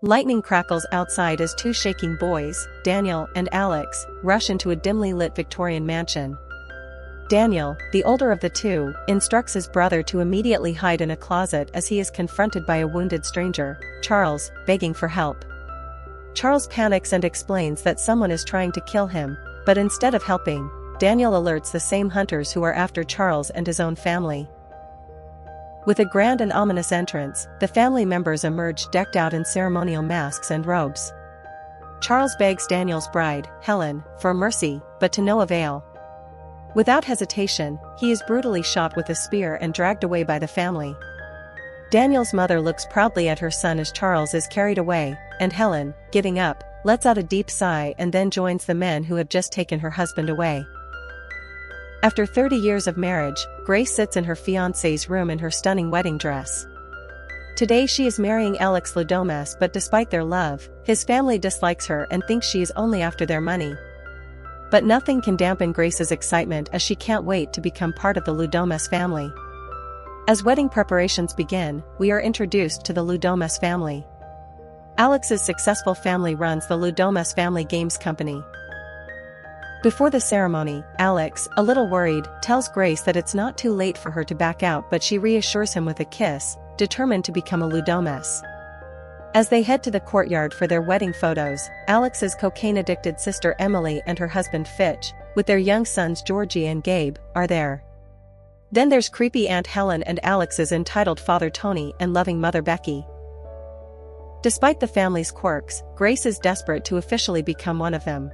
Lightning crackles outside as two shaking boys, Daniel and Alex, rush into a dimly lit Victorian mansion. Daniel, the older of the two, instructs his brother to immediately hide in a closet as he is confronted by a wounded stranger, Charles, begging for help. Charles panics and explains that someone is trying to kill him, but instead of helping, Daniel alerts the same hunters who are after Charles and his own family. With a grand and ominous entrance, the family members emerge decked out in ceremonial masks and robes. Charles begs Daniel's bride, Helen, for mercy, but to no avail. Without hesitation, he is brutally shot with a spear and dragged away by the family. Daniel's mother looks proudly at her son as Charles is carried away, and Helen, giving up, lets out a deep sigh and then joins the men who have just taken her husband away. After 30 years of marriage, Grace sits in her fiancé's room in her stunning wedding dress. Today she is marrying Alex Ludomes, but despite their love, his family dislikes her and thinks she is only after their money. But nothing can dampen Grace's excitement as she can't wait to become part of the Ludomes family. As wedding preparations begin, we are introduced to the Ludomes family. Alex's successful family runs the Ludomes Family Games Company. Before the ceremony, Alex, a little worried, tells Grace that it's not too late for her to back out, but she reassures him with a kiss, determined to become a Ludomes. As they head to the courtyard for their wedding photos, Alex's cocaine-addicted sister Emily and her husband Fitch, with their young sons Georgie and Gabe, are there. Then there's creepy Aunt Helen and Alex's entitled father Tony and loving mother Becky. Despite the family's quirks, Grace is desperate to officially become one of them.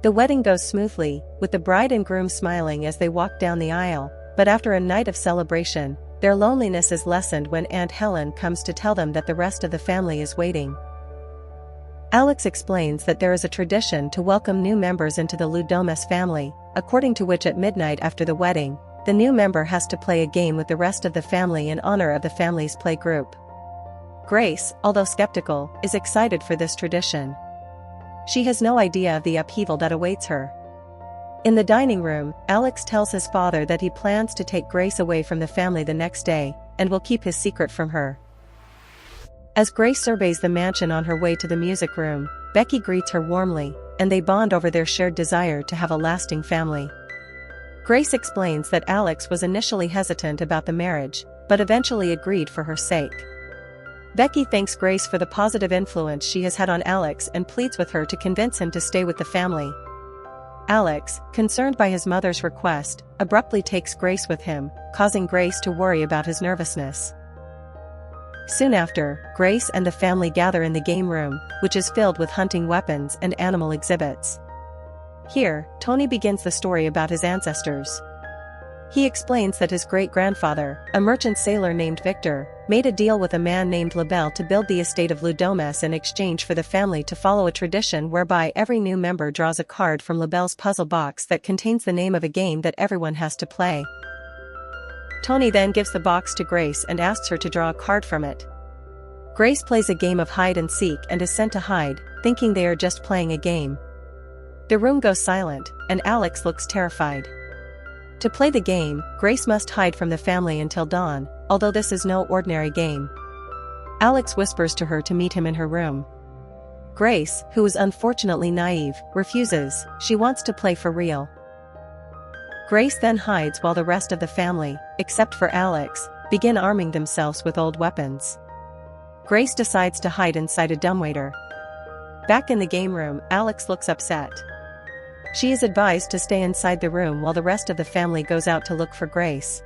The wedding goes smoothly, with the bride and groom smiling as they walk down the aisle, but after a night of celebration, their loneliness is lessened when Aunt Helen comes to tell them that the rest of the family is waiting. Alex explains that there is a tradition to welcome new members into the Ludomes family, according to which at midnight after the wedding, the new member has to play a game with the rest of the family in honor of the family's play group. Grace, although skeptical, is excited for this tradition. She has no idea of the upheaval that awaits her. In the dining room, Alex tells his father that he plans to take Grace away from the family the next day, and will keep his secret from her. As Grace surveys the mansion on her way to the music room, Becky greets her warmly, and they bond over their shared desire to have a lasting family. Grace explains that Alex was initially hesitant about the marriage, but eventually agreed for her sake. Becky thanks Grace for the positive influence she has had on Alex and pleads with her to convince him to stay with the family. Alex, concerned by his mother's request, abruptly takes Grace with him, causing Grace to worry about his nervousness. Soon after, Grace and the family gather in the game room, which is filled with hunting weapons and animal exhibits. Here, Tony begins the story about his ancestors. He explains that his great-grandfather, a merchant sailor named Victor, made a deal with a man named Lebel to build the estate of Ludomes in exchange for the family to follow a tradition whereby every new member draws a card from Lebel's puzzle box that contains the name of a game that everyone has to play. Tony then gives the box to Grace and asks her to draw a card from it. Grace plays a game of hide and seek and is sent to hide, thinking they are just playing a game. The room goes silent, and Alex looks terrified. To play the game, Grace must hide from the family until dawn, although this is no ordinary game. Alex whispers to her to meet him in her room. Grace, who is unfortunately naive, refuses. She wants to play for real. Grace then hides while the rest of the family, except for Alex, begin arming themselves with old weapons. Grace decides to hide inside a dumbwaiter. Back in the game room, Alex looks upset. She is advised to stay inside the room while the rest of the family goes out to look for Grace.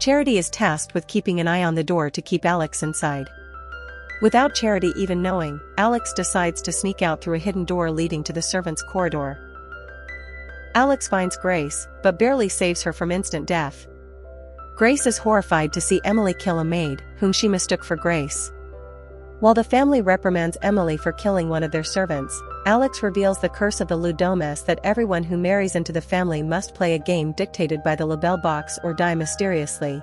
Charity is tasked with keeping an eye on the door to keep Alex inside. Without Charity even knowing, Alex decides to sneak out through a hidden door leading to the servants' corridor. Alex finds Grace, but barely saves her from instant death. Grace is horrified to see Emily kill a maid, whom she mistook for Grace. While the family reprimands Emily for killing one of their servants, Alex reveals the curse of the Ludomes that everyone who marries into the family must play a game dictated by the Lebel box or die mysteriously.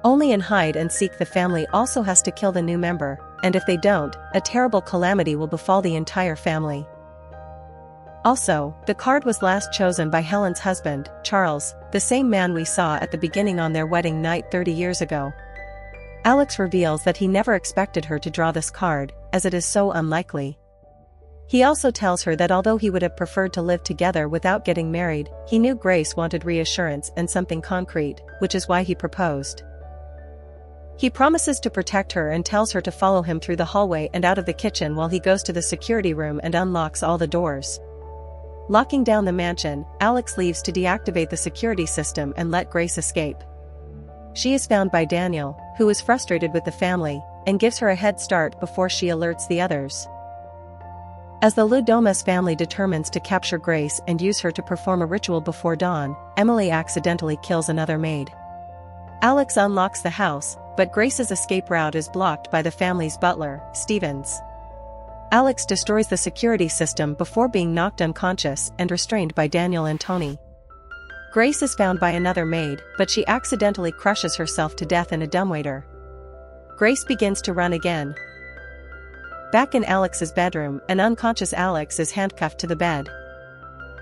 Only in hide and seek the family also has to kill the new member, and if they don't, a terrible calamity will befall the entire family. Also, the card was last chosen by Helen's husband, Charles, the same man we saw at the beginning on their wedding night 30 years ago. Alex reveals that he never expected her to draw this card, as it is so unlikely. He also tells her that although he would have preferred to live together without getting married, he knew Grace wanted reassurance and something concrete, which is why he proposed. He promises to protect her and tells her to follow him through the hallway and out of the kitchen while he goes to the security room and unlocks all the doors. Locking down the mansion, Alex leaves to deactivate the security system and let Grace escape. She is found by Daniel, who is frustrated with the family, and gives her a head start before she alerts the others. As the Ludomas family determines to capture Grace and use her to perform a ritual before dawn, Emily accidentally kills another maid. Alex unlocks the house, but Grace's escape route is blocked by the family's butler, Stevens. Alex destroys the security system before being knocked unconscious and restrained by Daniel and Tony. Grace is found by another maid, but she accidentally crushes herself to death in a dumbwaiter. Grace begins to run again. Back in Alex's bedroom, an unconscious Alex is handcuffed to the bed.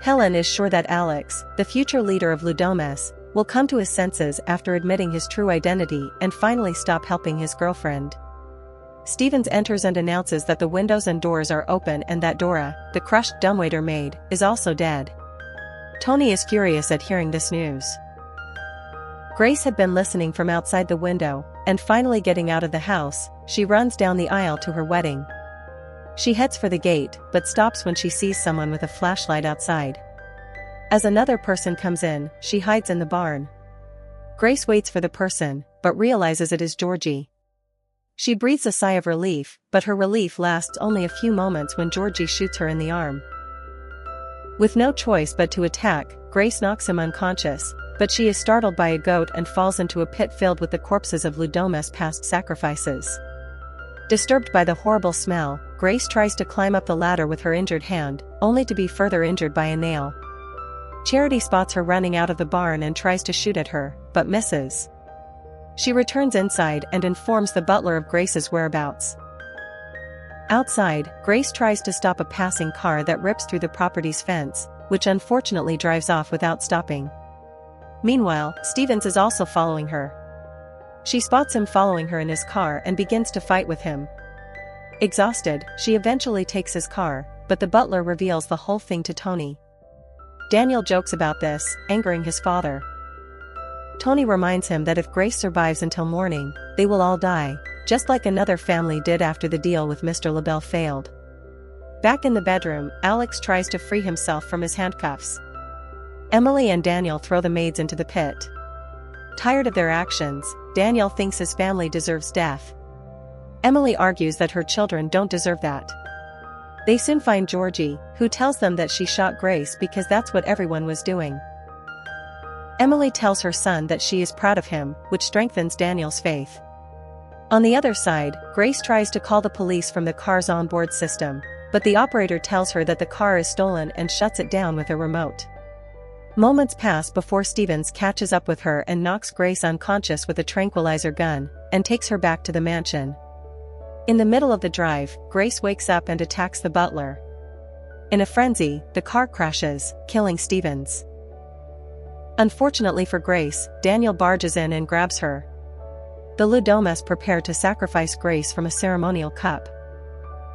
Helen is sure that Alex, the future leader of Ludomas, will come to his senses after admitting his true identity and finally stop helping his girlfriend. Stevens enters and announces that the windows and doors are open and that Dora, the crushed dumbwaiter maid, is also dead. Tony is furious at hearing this news. Grace had been listening from outside the window, and finally getting out of the house, she runs down the aisle to her wedding. She heads for the gate, but stops when she sees someone with a flashlight outside. As another person comes in, she hides in the barn. Grace waits for the person, but realizes it is Georgie. She breathes a sigh of relief, but her relief lasts only a few moments when Georgie shoots her in the arm. With no choice but to attack, Grace knocks him unconscious, but she is startled by a goat and falls into a pit filled with the corpses of Ludomas' past sacrifices. Disturbed by the horrible smell, Grace tries to climb up the ladder with her injured hand, only to be further injured by a nail. Charity spots her running out of the barn and tries to shoot at her, but misses. She returns inside and informs the butler of Grace's whereabouts. Outside, Grace tries to stop a passing car that rips through the property's fence, which unfortunately drives off without stopping. Meanwhile, Stevens is also following her. She spots him following her in his car and begins to fight with him. Exhausted, she eventually takes his car, but the butler reveals the whole thing to Tony. Daniel jokes about this, angering his father. Tony reminds him that if Grace survives until morning, they will all die, just like another family did after the deal with Mr. LaBelle failed. Back in the bedroom, Alex tries to free himself from his handcuffs. Emily and Daniel throw the maids into the pit. Tired of their actions, Daniel thinks his family deserves death. Emily argues that her children don't deserve that. They soon find Georgie, who tells them that she shot Grace because that's what everyone was doing. Emily tells her son that she is proud of him, which strengthens Daniel's faith. On the other side, Grace tries to call the police from the car's onboard system, but the operator tells her that the car is stolen and shuts it down with a remote. Moments pass before Stevens catches up with her and knocks Grace unconscious with a tranquilizer gun, and takes her back to the mansion. In the middle of the drive, Grace wakes up and attacks the butler. In a frenzy, the car crashes, killing Stevens. Unfortunately for Grace, Daniel barges in and grabs her. The Ludomas prepare to sacrifice Grace from a ceremonial cup.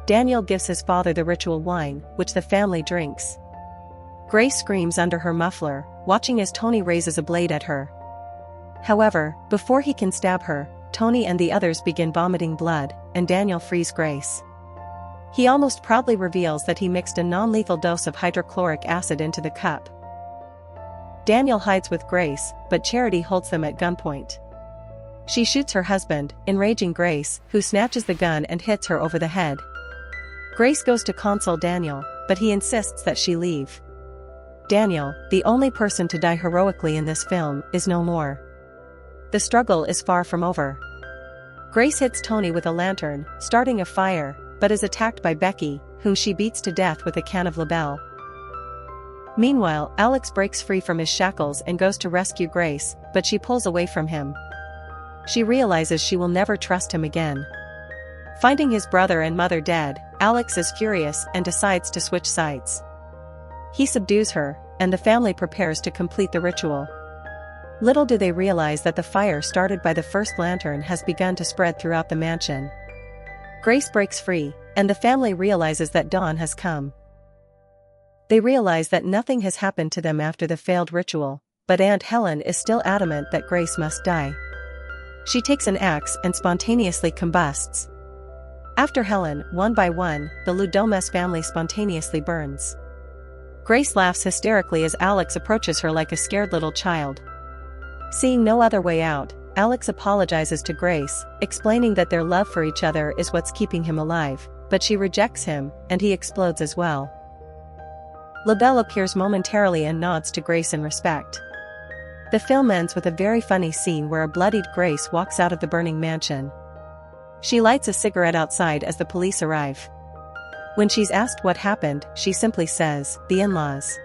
Daniel gives his father the ritual wine, which the family drinks. Grace screams under her muffler, watching as Tony raises a blade at her. However, before he can stab her, Tony and the others begin vomiting blood, and Daniel frees Grace. He almost proudly reveals that he mixed a non-lethal dose of hydrochloric acid into the cup. Daniel hides with Grace, but Charity holds them at gunpoint. She shoots her husband, enraging Grace, who snatches the gun and hits her over the head. Grace goes to console Daniel, but he insists that she leave. Daniel, the only person to die heroically in this film, is no more. The struggle is far from over. Grace hits Tony with a lantern, starting a fire, but is attacked by Becky, whom she beats to death with a can of LaBelle. Meanwhile, Alex breaks free from his shackles and goes to rescue Grace, but she pulls away from him. She realizes she will never trust him again. Finding his brother and mother dead, Alex is furious and decides to switch sides. He subdues her, and the family prepares to complete the ritual. Little do they realize that the fire started by the first lantern has begun to spread throughout the mansion. Grace breaks free, and the family realizes that dawn has come. They realize that nothing has happened to them after the failed ritual, but Aunt Helen is still adamant that Grace must die. She takes an axe and spontaneously combusts. After Helen, one by one, the Ludomes family spontaneously burns. Grace laughs hysterically as Alex approaches her like a scared little child. Seeing no other way out, Alex apologizes to Grace, explaining that their love for each other is what's keeping him alive, but she rejects him, and he explodes as well. LaBelle appears momentarily and nods to Grace in respect. The film ends with a very funny scene where a bloodied Grace walks out of the burning mansion. She lights a cigarette outside as the police arrive. When she's asked what happened, she simply says, "The in-laws."